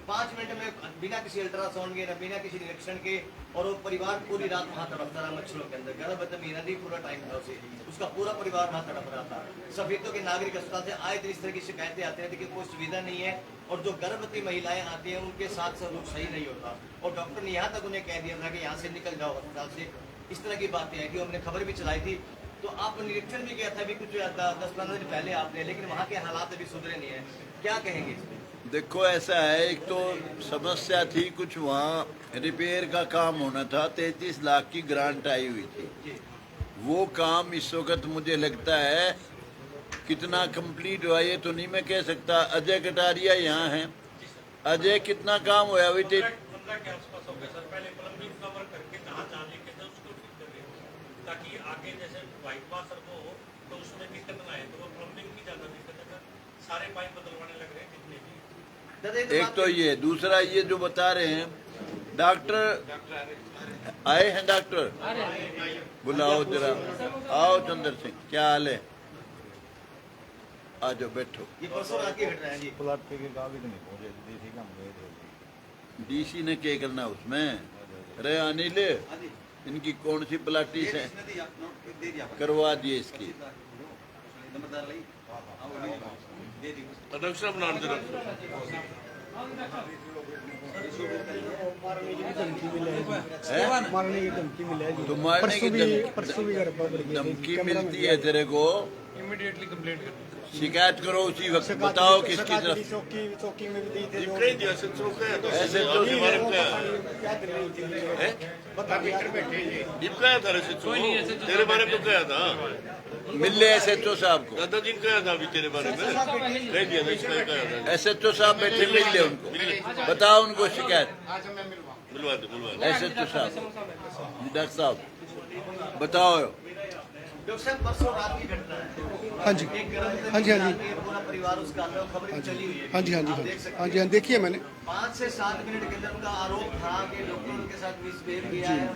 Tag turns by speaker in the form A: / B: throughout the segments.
A: 5 minute में बिना किसी अल्ट्रासाउंड के, बिना किसी निरीक्षण के, और वो परिवार पूरी रात वहाँ तड़पता रहा मच्छरों के अंदर। गर्भवती महिला भी पूरा टाइम था उसे, उसका पूरा परिवार वहाँ तड़प रहा था। सफेदों के नागरिक अस्पताल से आए दिन इस तरह की शिकायतें आती रहती कि कोई सुविधा नहीं है, और जो गर्भवती महिलाएं आती हैं उनके साथ सलूक सही नहीं होता, और डॉक्टर ने यहाँ तक उन्हें कह दिया था कि यहाँ से निकल जाओ अस्पताल से। इस तरह की बातें आई थी, हमने खबर भी चलाई थी। तो आप निरीक्षण भी किया था अभी कुछ 10-15 दिन पहले आपने, लेकिन वहाँ के हालात अभी सुधरे नहीं है, क्या कहेंगे इसमें?
B: देखो ऐसा है, एक तो समस्या थी कुछ वहाँ रिपेयर का काम होना था, 33 लाख की ग्रांट आई हुई थी। वो काम इस वक्त मुझे लगता है कितना कंप्लीट हुआ ये तो नहीं मैं कह सकता। अजय कटारिया यहाँ हैं, अजय कितना काम हुआ अभी?
C: 15 के आसपास हो गया सर। पहले प्लम्बिंग का वर्क करके जहाँ जहाँ लेके थे उसको ठीक कर दिया, ताकि आगे जैसे बाईपास सर वो हो तो उसमें दिक्कत ना आए। तो वो प्लम्बिंग की ज़्यादा दिक्कत है सर, सारे पाइप बदलवाने लग रहे हैं जितने भी।
B: एक तो ये, दूसरा ये जो बता रहे हैं डॉक्टर आए हैं, डॉक्टर बुलाओ जरा, आओ चंद्र सिंह, क्या हाल है? आ जाओ बैठो।
A: ये परसों रात की घटना है जी।
D: प्लाट पे के कागज नहीं पहुंचे, डीसी का हम गए थे।
B: डीसी ने क्या करना उसमें? अरे अनिल, इनकी कौन सी प्लाटी से करवा दिए इसकी?
C: अध्यक्ष साहब नाम जरा
E: मारने की धमकी मिलेगी।
B: तो मारने की
E: परसों भी घर पर
B: धमकी मिलती है तेरे को?
C: इमीडिएटली कंप्लेंट कर
B: शिकायत करो उसी वक्त, बताओ किसकी तरफ।
E: चौकी में भी दी थे।
B: ऐसे तो
C: तेरे बारे में कहा था,
B: मिल SHO साहब को,
C: दादाजी ने कहा था अभी तेरे बारे में, कह दिया था, इसने कहा था।
B: SHO साहब बैठे, मिल ले उनको, बताओ उनको शिकायत।
C: मिलवा दो।
B: SHO साहब, डॉक्टर साहब बताओ।
A: डॉक्टर साहब परसों रात की घटना है।
E: हाँ जी, हाँ जी, हाँ जी,
A: पूरा परिवार उसका अंदर, खबर भी चली हुई है।
E: हाँ जी, हाँ जी, हाँ जी, हाँ देखिए मैंने
A: 5 से 7 मिनट के अंदर उनका आरोप था कि डॉक्टर उनके साथ मिसबिहेव किया है,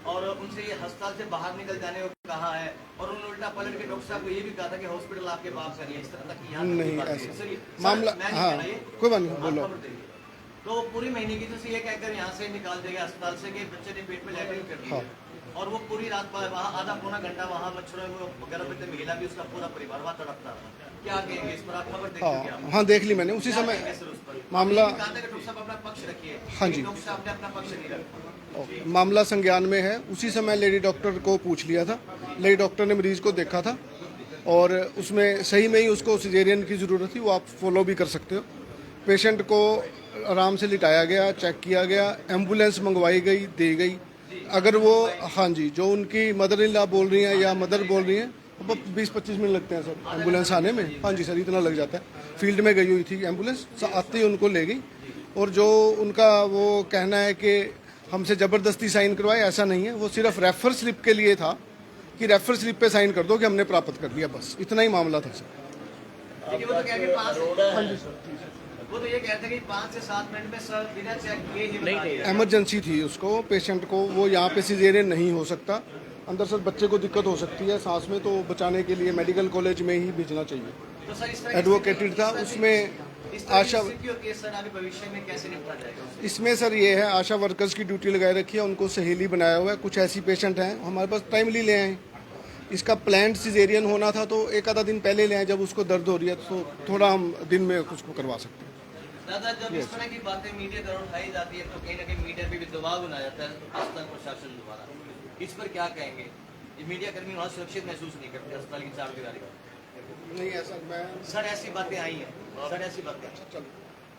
A: और उनसे ये अस्पताल से बाहर निकल जाने को कहा है, और उन्होंने उल्टा पलट के डॉक्टर साहब को ये भी कहा था कि हॉस्पिटल आपके बाप का नहीं है। इस तरह तक यहाँ
E: नहीं ऐसा मामला। हाँ कोई बात नहीं, बोलो।
A: तो पूरी महीने की जैसे ये कहकर यहाँ से निकाल देगा अस्पताल से कि बच्चे ने पेट में लैट्रिन कर दी, और वो पूरी रात वहाँ आधा पौना घंटा वहाँ मच्छरों में गर्भवती महिला भी उसका पूरा परिवार वहाँ तड़पता था। क्या कहेंगे इस पर? आप खबर देखिए।
E: हाँ देख ली मैंने उसी समय मामला।
A: डॉक्टर साहब अपना पक्ष रखिए।
E: हाँ जी,
A: डॉक्टर साहब ने अपना पक्ष नहीं रखा।
E: मामला संज्ञान में है। उसी समय लेडी डॉक्टर को पूछ लिया था, लेडी डॉक्टर ने मरीज को देखा था, और उसमें सही में ही उसको सिजेरियन की ज़रूरत थी। वो आप फॉलो भी कर सकते हो। पेशेंट को आराम से लिटाया गया, चेक किया गया, एम्बुलेंस मंगवाई गई, दी गई। अगर वो, हाँ जी, जो उनकी मदर इन लॉ बोल रही हैं या मदर बोल रही हैं, 20-25 मिनट लगते हैं सर एम्बुलेंस आने में। हाँ जी सर, इतना लग जाता है। फील्ड में गई हुई थी एम्बुलेंस, आते ही उनको ले गई। और जो उनका वो कहना है कि हमसे ज़बरदस्ती साइन करवाए, ऐसा नहीं है। वो सिर्फ रेफर स्लिप के लिए था कि रेफर स्लिप पे साइन कर दो कि हमने प्राप्त कर लिया, बस इतना ही मामला था सर।
A: वो तो ये कहते हैं कि 5 से 7 मिनट में सर बिना चेक किए ही बता दिया।
E: इमरजेंसी थी उसको, पेशेंट को। वो यहाँ पे सिजेरियन नहीं हो सकता, अंदर सर बच्चे को दिक्कत हो सकती है सांस में, तो बचाने के लिए मेडिकल कॉलेज में ही भेजना चाहिए।
A: तो सर इस तरह
E: एडवोकेटेड था उसमें। आशा,
A: भविष्य में कैसे निपटा जाएगा?
E: इसमें सर ये है, आशा वर्कर्स की ड्यूटी लगाए रखी है, उनको सहेली बनाया हुआ है। कुछ ऐसी पेशेंट हैं हमारे पास टाइमली ले आए। इसका प्लान्ड सिजेरियन होना था तो एक आधा दिन पहले ले आए, जब उसको दर्द हो रही है तो थोड़ा हम दिन में उसको करवा सकते हैं।
A: दादा, जब इस तरह की बातें मीडिया द्वारा उठाई जाती है तो कहीं ना कहीं मीडिया पे भी दबाव बनाया जाता है अस्पताल प्रशासन द्वारा। इस पर क्या कहेंगे? ये मीडिया कर्मी वहाँ सुरक्षित महसूस नहीं करते अस्पताल की चारदीवारी का?
E: नहीं ऐसा मैं
A: सर ऐसी बातें आई हैं सर, ऐसी बातें।
E: चलो,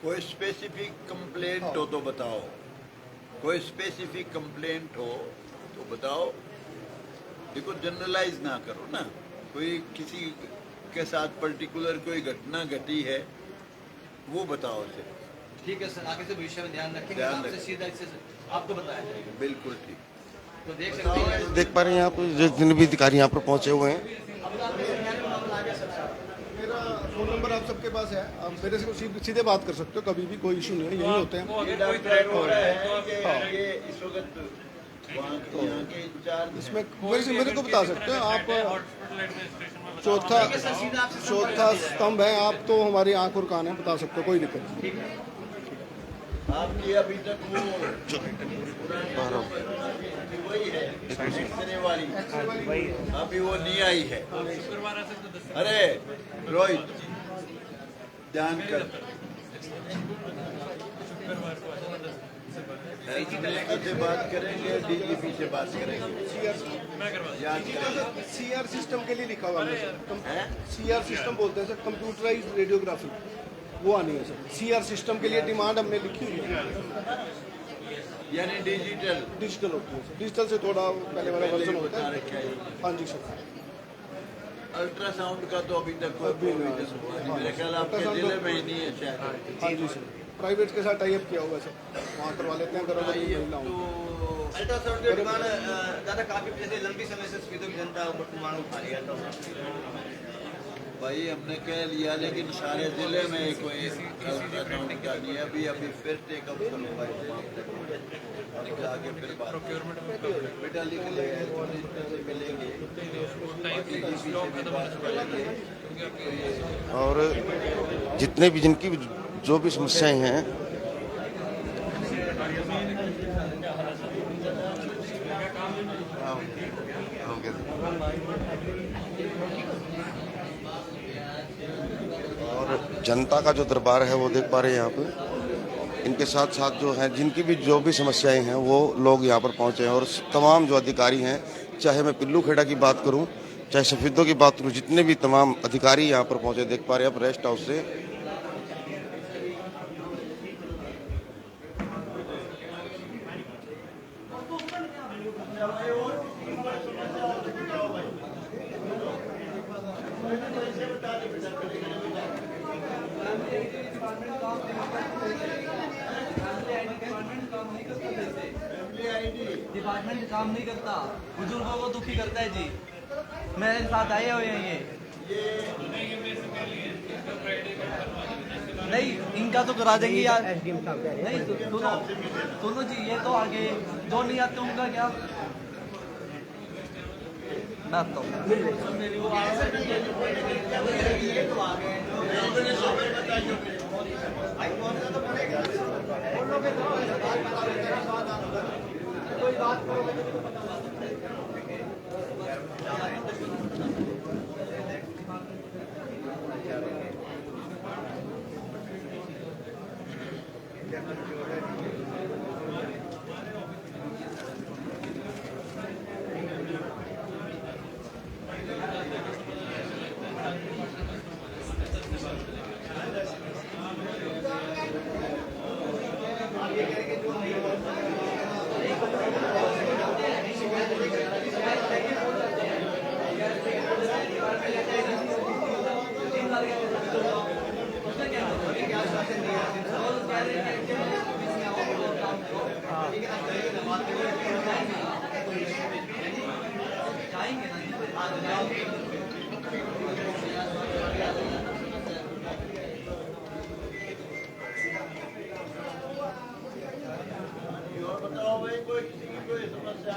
B: कोई स्पेसिफिक कंप्लेंट हो तो बताओ, कोई स्पेसिफिक कंप्लेंट हो तो बताओ। देखो जनरलाइज ना करो ना, कोई किसी के साथ पर्टिकुलर कोई घटना घटी है वो बताओ सिर्फ।
A: ठीक है सर, आगे से भविष्य में ध्यान रखेंगे।
B: ध्यान
A: आपसे सीधा इससे आपको बताया जाएगा।
B: बिल्कुल ठीक।
A: तो देख सकते हैं,
F: देख पा रहे हैं आप जितने भी अधिकारी यहाँ पर पहुंचे हुए हैं।
E: मेरा फ़ोन नंबर आप सबके पास है, आप मेरे से सीधे बात कर सकते हो कभी भी, कोई इशू नहीं है। यही होते हैं इसमें। मेरे को बता सकते हो आप। चौथा स्तंभ है आप, तो हमारी आंख और कान है, बता सकते हो, कोई दिक्कत नहीं।
B: आपकी अभी तक वो वही है एक्सरे वाली, अभी वो नहीं आई है। अरे रोहित ध्यान कर, से बात करेंगे, डीजीपी से बात करेंगे, याद करेंगे।
E: सीआर सिस्टम के लिए लिखा हुआ है, सीआर सिस्टम बोलते हैं सर, कंप्यूटराइज्ड रेडियोग्राफी, वो आनी है सर। सीआर सिस्टम के लिए डिमांड हमने लिखी हुई है,
B: यानी
E: डिजिटल होती है सर। डिजिटल से थोड़ा पहले वाला वर्जन होता है। हाँ जी सर।
B: अल्ट्रासाउंड का तो अभी तक कोई प्रोविजन हुआ नहीं, मेरे ख्याल आपके जिले में ही नहीं है शायद।
E: हाँ जी सर, प्राइवेट के साथ टाई अप किया हुआ सर, वहाँ करवा लेते हैं। करो
A: अल्ट्रासाउंड की डिमांड ज़्यादा काफ़ी जैसे लंबी समय से स्पीडो की जनता मांग उठा रही है। तो
B: भाई हमने कह लिया, लेकिन सारे जिले में कोई अल्ट्रासाउंड का नहीं है। अभी फिर टेकअप करूँगा, निकला के फिर बात बेटा लिख ले, से मिलेंगे
F: और जितने भी जिनकी जो भी समस्याएं हैं और जनता का जो दरबार है वो देख पा रहे हैं यहाँ पे। इनके साथ साथ जो है जिनकी भी जो भी समस्याएं हैं वो लोग यहाँ पर पहुँचे हैं, और तमाम जो अधिकारी हैं, चाहे मैं पिल्लू खेड़ा की बात करूँ, चाहे सफेदों की बात करूँ, जितने भी तमाम अधिकारी यहाँ पर पहुँचे देख पा रहे हैं आप रेस्ट हाउस से।
G: डिपार्टमेंट काम नहीं करता, बुजुर्गों को दुखी करता है जी। मेरे साथ आए हुए हैं ये। नहीं, इनका तो करा देंगे यार। नहीं सुनो जी, ये तो आगे जो नहीं आते उनका क्या मैं तो कोई बात करोगे तो पता
B: बताओ भाई, कोई किसी की कोई समस्या?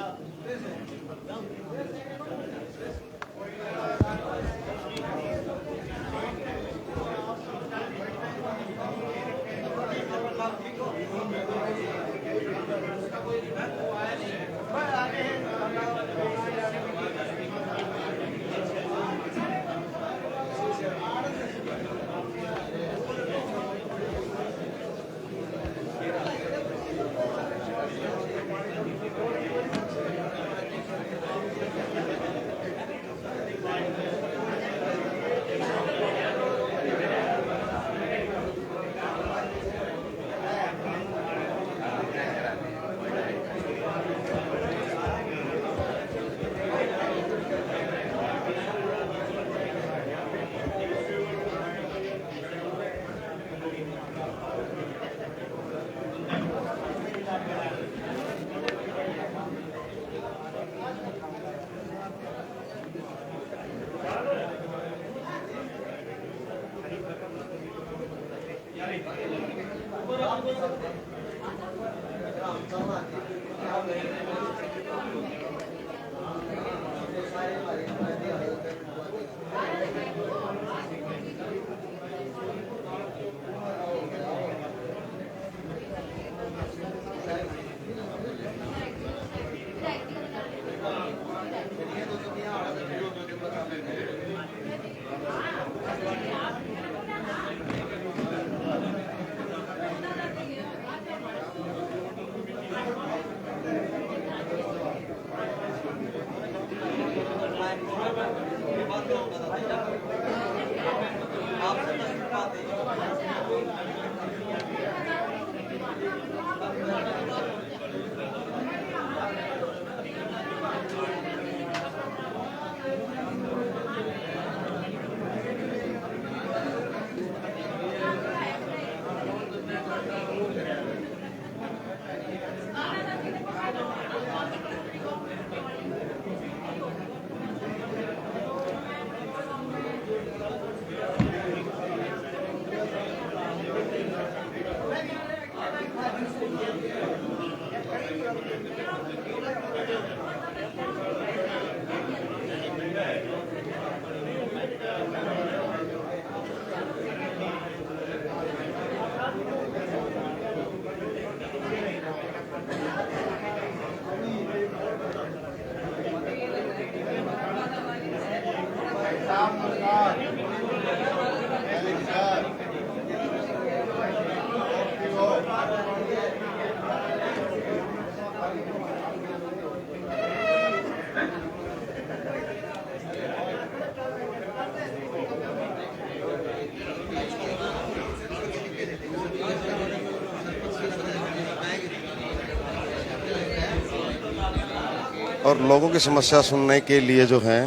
F: और लोगों की समस्या सुनने के लिए जो है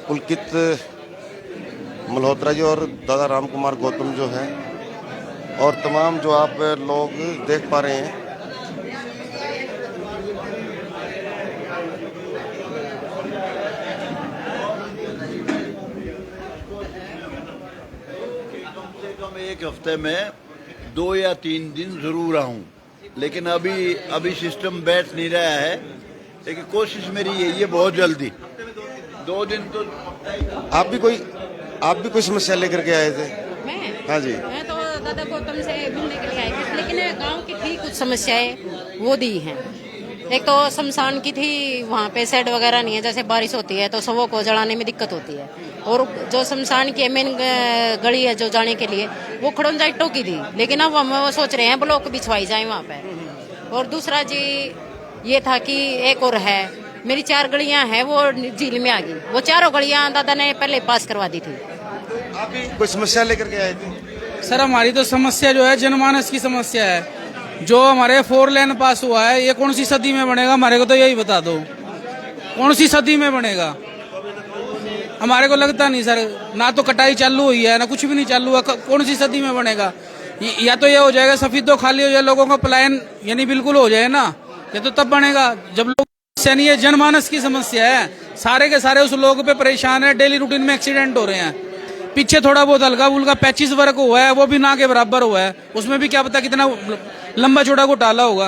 F: पुलकित मल्होत्रा जी और दादा राम कुमार गौतम जो है और तमाम जो आप लोग देख पा रहे हैं,
B: कम से कम एक हफ्ते में 2 या 3 दिन जरूर आऊं, लेकिन अभी सिस्टम बैठ नहीं रहा है, लेकिन कोशिश मेरी यही है बहुत जल्दी 2 दिन तो।
F: आप भी कोई समस्या लेकर के आए थे? हाँ जी।
H: मैं तो दादा गौतम से मिलने के लिए आई थी, लेकिन गांव की थी कुछ समस्याएं वो दी हैं। एक तो शमशान की थी, वहाँ पे शेड वगैरह नहीं है, जैसे बारिश होती है तो शवों को जलाने में दिक्कत होती है। और जो शमशान की मेन गली है जो जाने के लिए, वो खड़ोंजा ईंटों की थी, लेकिन अब हम वो सोच रहे हैं ब्लॉक बिछवाई जाए वहाँ पे। और दूसरा जी ये था कि एक और है, मेरी 4 गलियां हैं वो झील में आ गई, वो 4 गलियां दादा ने पहले पास करवा दी थी।
F: आप भी कोई समस्या लेकर के आए थे?
I: सर हमारी तो समस्या जो है जनमानस की समस्या है। जो हमारे 4 लेन पास हुआ है, ये कौन सी सदी में बनेगा? हमारे को तो यही बता दो, कौन सी सदी में बनेगा? हमारे को लगता नहीं सर, ना तो कटाई चालू हुई है ना कुछ भी नहीं चालू है, कौन सी सदी में बनेगा? या तो ये हो जाएगा सफेद तो खाली हो जाए, लोगों का पलायन यानी बिल्कुल हो जाए ना, ये तो तब बनेगा जब लोग। नहीं है, जनमानस की समस्या है, सारे के सारे उस लोग पे परेशान है। डेली रूटीन में एक्सीडेंट हो रहे हैं, पीछे थोड़ा बहुत हल्का फुल्का पैचिस वर्क हुआ है, वो भी ना के बराबर हुआ है, उसमें भी क्या पता कितना लंबा चौड़ा घोटाला होगा।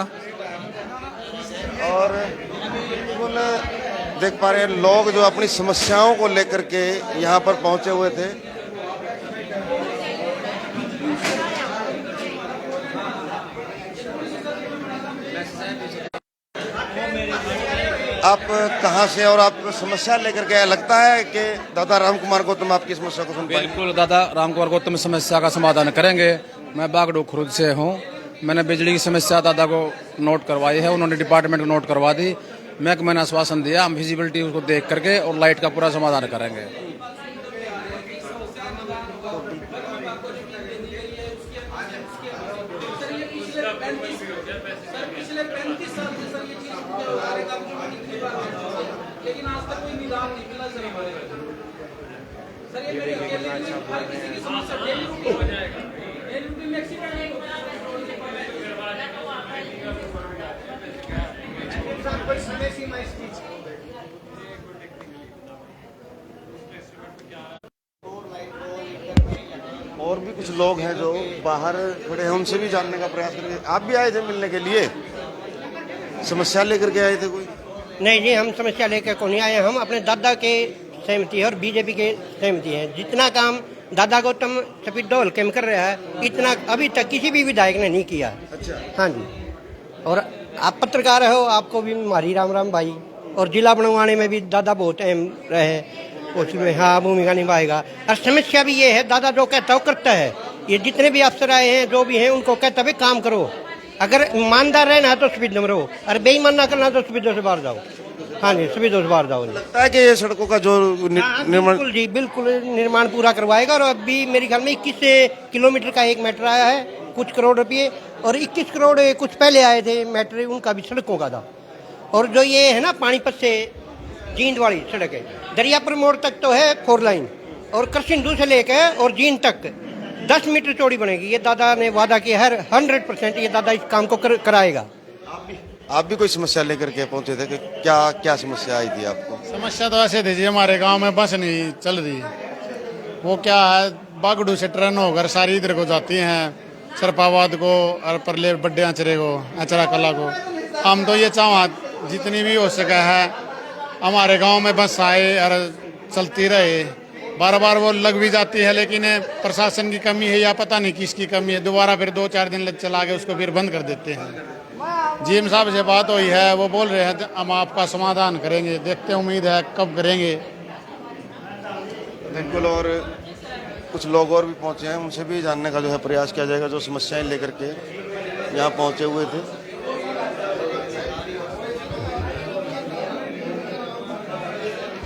F: और बिल्कुल देख पा रहे हैं लोग जो अपनी समस्याओं को लेकर के यहाँ पर पहुंचे हुए थे। आप कहाँ से और आप समस्या लेकर के आए? लगता है कि दादा राम कुमार गौतम आपकी समस्या को सुन पाएंगे।
I: बिल्कुल दादा राम कुमार गौतम समस्या का समाधान करेंगे। मैं बागडोग खुर्द से हूँ, मैंने बिजली की समस्या दादा को नोट करवाई है, उन्होंने डिपार्टमेंट को नोट करवा दी। मैंने आश्वासन दिया हम विजिबिलिटी उसको देख करके और लाइट का पूरा समाधान करेंगे।
J: लेकिन आज तक कोई निदान नहीं मिला सर हमारे सर। ये मेरे अकेले की हर किसी की समस्या डेली रूटीन हो जाएगा, डेली रूटीन में एक्सीडेंट नहीं होगा।
F: और भी कुछ लोग हैं जो बाहर खड़े हैं, उनसे भी जानने का प्रयास करेंगे। आप भी आए थे मिलने के लिए, समस्या लेकर के आए थे कोई?
K: नहीं जी, हम समस्या लेकर को नहीं आए, हम अपने दादा के सहमति है और बीजेपी के सहमति है। जितना काम दादा गौतम सफेद हल्के में कर रहा है, इतना अभी तक किसी भी विधायक ने नहीं किया।
F: अच्छा।
K: हाँ जी, और आप पत्रकार हो, आपको भी हमारी राम राम भाई। और जिला बनवाने में भी दादा बहुत अहम रहे, उसमें हाँ भूमिका निभाएगा। और समस्या भी ये है, दादा जो कहता है वो करता है। ये जितने भी अफसर आए हैं जो भी हैं, उनको कहता है काम करो, अगर ईमानदार रहना है तो सुविधा में रहो, और बेईमान ना करना तो सुविधा से बाहर जाओ। हाँ जी, सुविधा से बाहर जाओ।
F: लगता है कि ये सड़कों का जो निर्माण,
K: बिल्कुल जी, बिल्कुल निर्माण पूरा करवाएगा। और अभी मेरे ख्याल में 21 किलोमीटर का एक मैटर आया है, कुछ करोड़ रुपये, और 21 करोड़ कुछ पहले आए थे मैटर, उनका भी सड़कों का था। और जो ये है ना पानीपत से जींद वाली सड़क है, दरियापुर मोड़ तक तो है 4 लाइन, और कृष्णिंदू से लेकर और जींद तक 10 मीटर चौड़ी बनेगी। ये दादा ने वादा किया है, 100% ये दादा इस काम को कराएगा।
F: आप भी कोई समस्या लेकर के पहुंचे थे कि क्या क्या समस्या आई थी आपको?
L: समस्या तो ऐसे थी जी, हमारे गांव में बस नहीं चल रही। वो क्या है, बागडू से ट्रेन होकर सारी इधर को जाती हैं, सरपाबाद को और परले बड्डे आंचरे को, आंचरा कला को। हम तो ये चाहवा जितनी भी हो सके है हमारे गांव में बस आए और चलती रहे। बार बार वो लग भी जाती है, लेकिन प्रशासन की कमी है या पता नहीं किसकी कमी है, दोबारा फिर 2-4 दिन चला के उसको फिर बंद कर देते हैं। जीएम साहब से बात हुई है, वो बोल रहे हैं हम आपका समाधान करेंगे, देखते हैं, उम्मीद है कब करेंगे।
F: बिल्कुल। और कुछ लोग और भी पहुंचे हैं, उनसे भी जानने का जो है प्रयास किया जाएगा, जो समस्याएं लेकर के यहाँ पहुंचे हुए थे।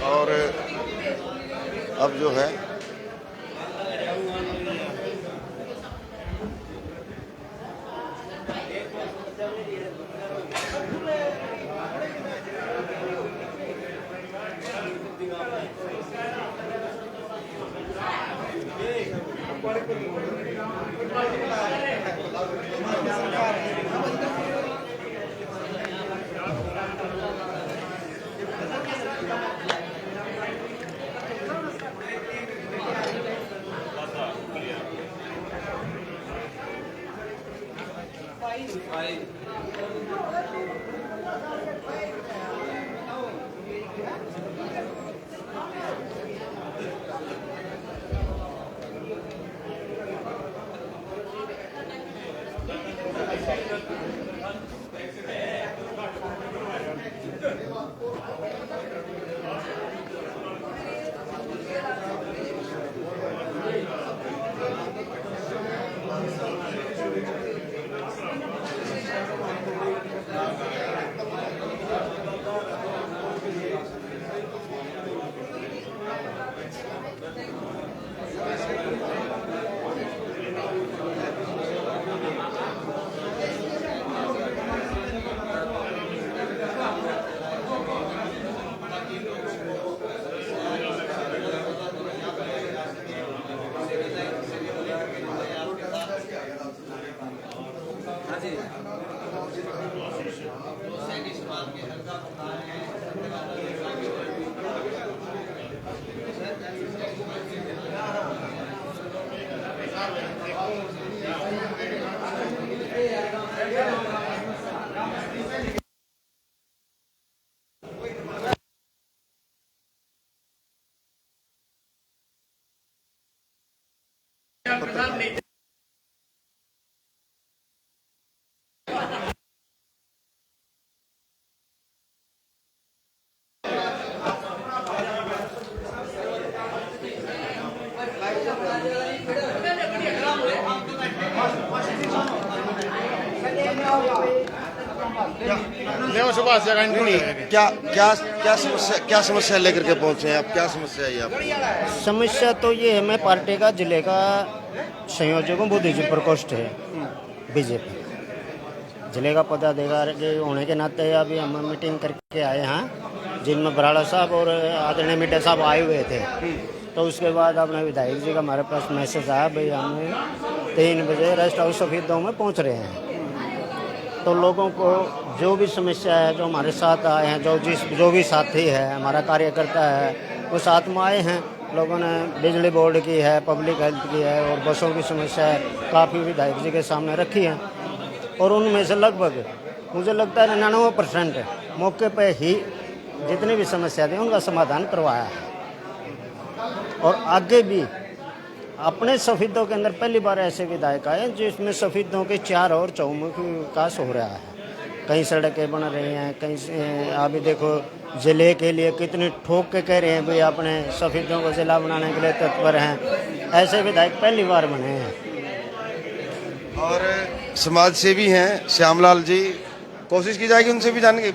F: और अब जो है क्या समस्या लेकर के पहुंचे हैं आप? क्या समस्या है आप?
K: समस्या तो ये है, मैं पार्टी का जिले का संयोजक हूँ, बुद्धिजीवी प्रकोष्ठ है बीजेपी जिले का पदाधिकारी होने के नाते अभी हम मीटिंग करके आए हैं, जिनमें बराड़ा साहब और आदरणीय मिड्डा साहब आए हुए थे। तो उसके बाद अपने विधायक जी का हमारे पास मैसेज आया, भाई हम 3 बजे रेस्ट हाउस शहीदों में पहुँच रहे हैं। तो लोगों को जो भी समस्या है, जो हमारे साथ आए हैं, जो भी साथी है, हमारा कार्यकर्ता है, वो साथ में आए हैं। लोगों ने बिजली बोर्ड की है, पब्लिक हेल्थ की है और बसों की समस्या है, काफ़ी विधायक जी के सामने रखी है। और उनमें से लगभग मुझे लगता है 99% मौके पे ही जितनी भी समस्या थी उनका समाधान करवाया है। और आगे भी अपने सफीदों के अंदर पहली बार ऐसे विधायक आए जिसमें सफीदों के 4 और चौमुखी विकास हो रहा है। कई सड़कें बन रही हैं, कहीं अभी देखो जिले के लिए कितनी ठोक के कह रहे हैं भाई अपने सफीदों को जिला बनाने के लिए तत्पर हैं। ऐसे विधायक पहली बार बने हैं।
F: और समाज सेवी हैं श्यामलाल जी, कोशिश की जाएगी उनसे भी जानने की।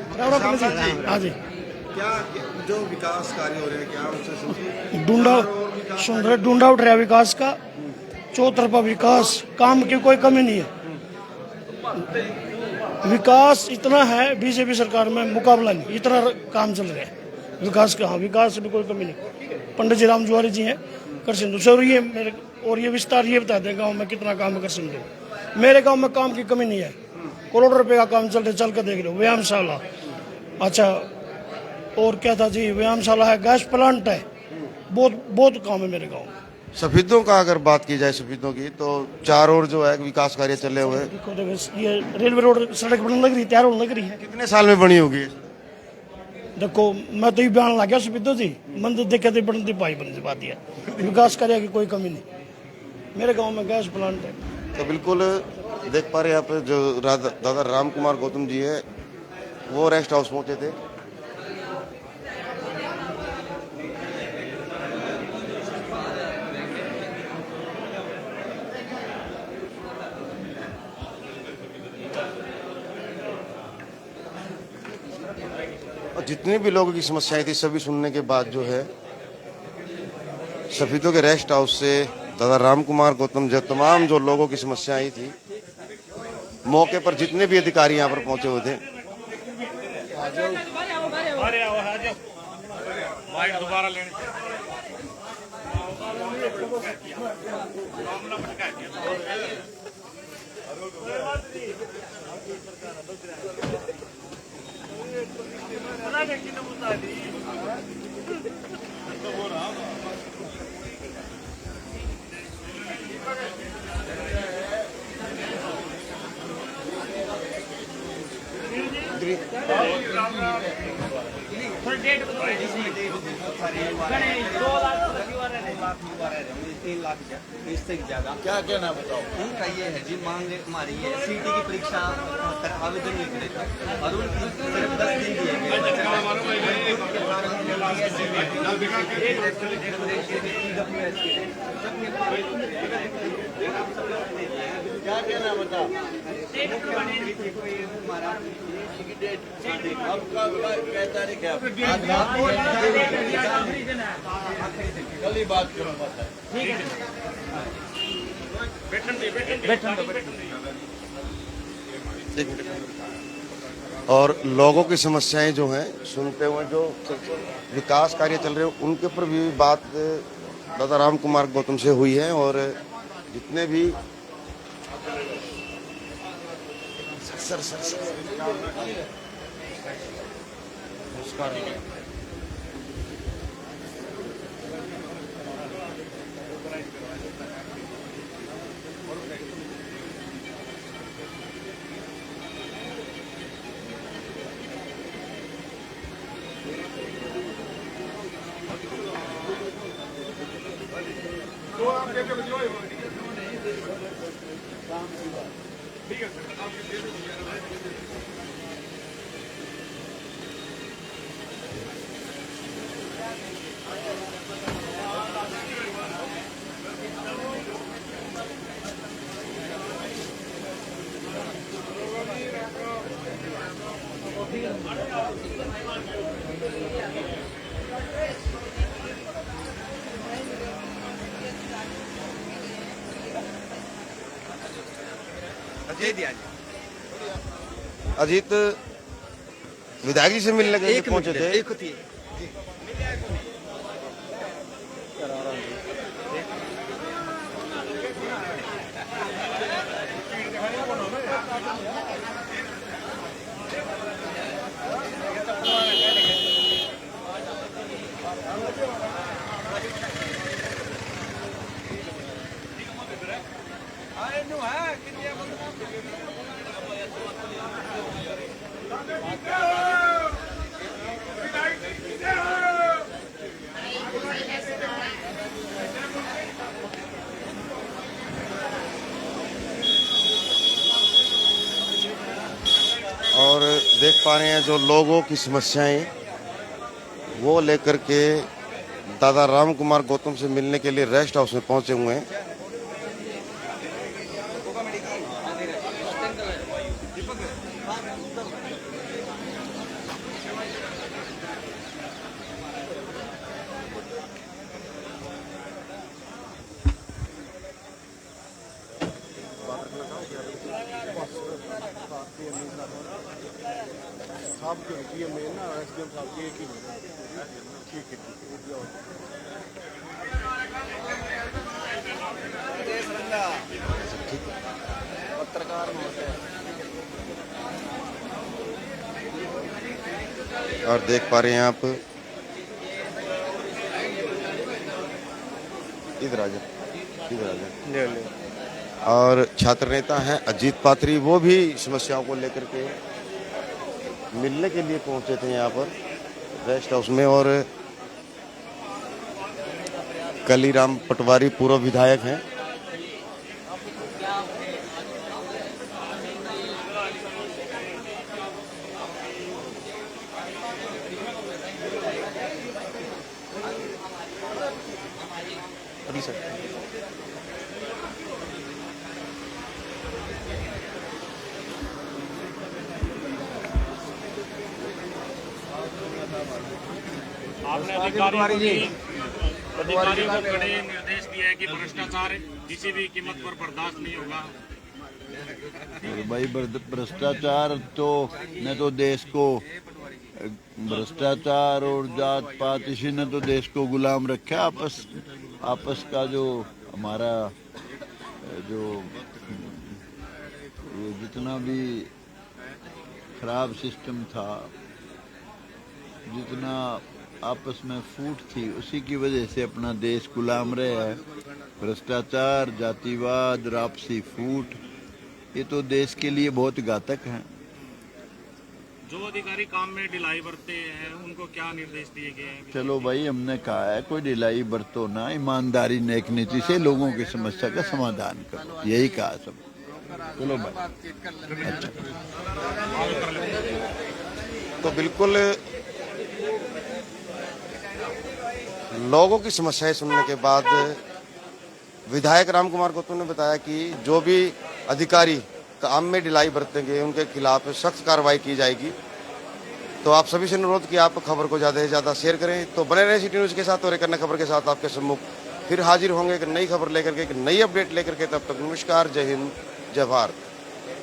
E: हाँ जी,
F: क्या जो विकास कार्य हो रहे हैं क्या उनसे
E: ढूंढा उठ रहा विकास का, चौतरफा विकास, काम की कोई कमी नहीं है। विकास इतना है, बीजेपी सरकार में मुकाबला नहीं, इतना काम चल रहा है विकास का। हाँ, विकास में कोई कमी नहीं। पंडित जी राम जुआरी जी हैं कर सिंधु से, और ये विस्तार ये बता दें गाँव में कितना काम है कर सिंधु। मेरे गाँव में काम की कमी नहीं है, करोड़ों रुपए का काम चल रहा है, चल कर देख लो। व्यायामशाला, अच्छा और क्या था जी, व्यायामशाला है, गैस प्लांट है, बहुत काम है मेरे गाँव में।
F: सफेदों का अगर बात की जाए सफेदों की तो चारों ओर जो है विकास कार्य चले हुए हैं।
M: देखो देखो ये रेलवे रोड सड़क बनने लग रही, तैयार होने लग रही है।
F: कितने साल में बनी होगी?
M: देखो मैं तो ये बयान ला गया सफेदों से, मंदिर देखे थे बनती पाई बनने से बात दिया, विकास कार्य की कोई कमी नहीं। मेरे गांव में गैस प्लांट है।
F: तो बिल्कुल देख पा रहे हैं आप जो दादा राम कुमार गौतम जी है वो रेस्ट हाउस पहुंचे थे। और जितने भी लोगों की समस्याएं थी सभी सुनने के बाद जो है सफेदों के रेस्ट हाउस से दादा राम कुमार गौतम जो तमाम जो लोगों की समस्याएं थी मौके पर जितने भी अधिकारी यहाँ पर पहुंचे हुए थे
B: क्या कहना बताओ?
G: उनका ये है जी, मान ले हमारी ये सीटी की परीक्षा आवेदन लिख रहे थे और उनकी सिर्फ 10 दिन दिए
B: क्या कहना बताओ? आपका क्या तारीख है? कल ही बात करो बता।
F: और लोगों की समस्याएं जो हैं सुनते हुए जो विकास कार्य चल रहे हैं उनके ऊपर भी बात दादा राम कुमार गौतम से हुई है। और जितने भी अजीत विधायक जी से मिलने के लिए पहुंचे थे। और देख पा रहे हैं जो लोगों की समस्याएं वो लेकर के दादा राम कुमार गौतम से मिलने के लिए रेस्ट हाउस में पहुंचे हुए हैं। और देख पा रहे हैं आप इधर आ जा। और छात्र नेता हैं अजीत पात्री, वो भी समस्याओं को लेकर के मिलने के लिए पहुंचे थे यहाँ पर रेस्ट हाउस में। और कलीराम पटवारी पूर्व विधायक हैं।
C: आपने अधिकारियों को कड़े निर्देश दिए हैं कि भ्रष्टाचार किसी भी कीमत पर बर्दाश्त नहीं होगा।
B: और भाई भ्रष्टाचार तो न तो देश को, भ्रष्टाचार और जात पात इसी ने तो देश को गुलाम रखा। आपस का जो हमारा जो ये जितना भी खराब सिस्टम था, जितना आपस में फूट थी, उसी की वजह से अपना देश गुलाम रहा है। भ्रष्टाचार, जातिवाद, आपसी फूट, ये तो देश के लिए बहुत घातक हैं।
C: जो अधिकारी काम में ढिलाई बरतते हैं उनको क्या निर्देश दिए गए हैं?
B: चलो भाई, हमने कहा है कोई ढिलाई बरतो ना, ईमानदारी नेक नीति से लोगों की समस्या का समाधान करो, यही कहा सब। चलो भाई, अच्छा।
F: तो बिल्कुल लोगों की समस्याएं सुनने के बाद विधायक रामकुमार गौतम ने बताया कि जो भी अधिकारी काम में ढिलाई बरतेंगे उनके खिलाफ सख्त कार्रवाई की जाएगी। तो आप सभी से अनुरोध कि आप खबर को ज़्यादा से ज़्यादा शेयर करें। तो बने रहे सिटी न्यूज़ के साथ और एक अन्य खबर के साथ आपके सम्मुख फिर हाजिर होंगे एक नई खबर लेकर के, एक नई अपडेट लेकर के। तब तक नमस्कार, जय हिंद, जय भारत।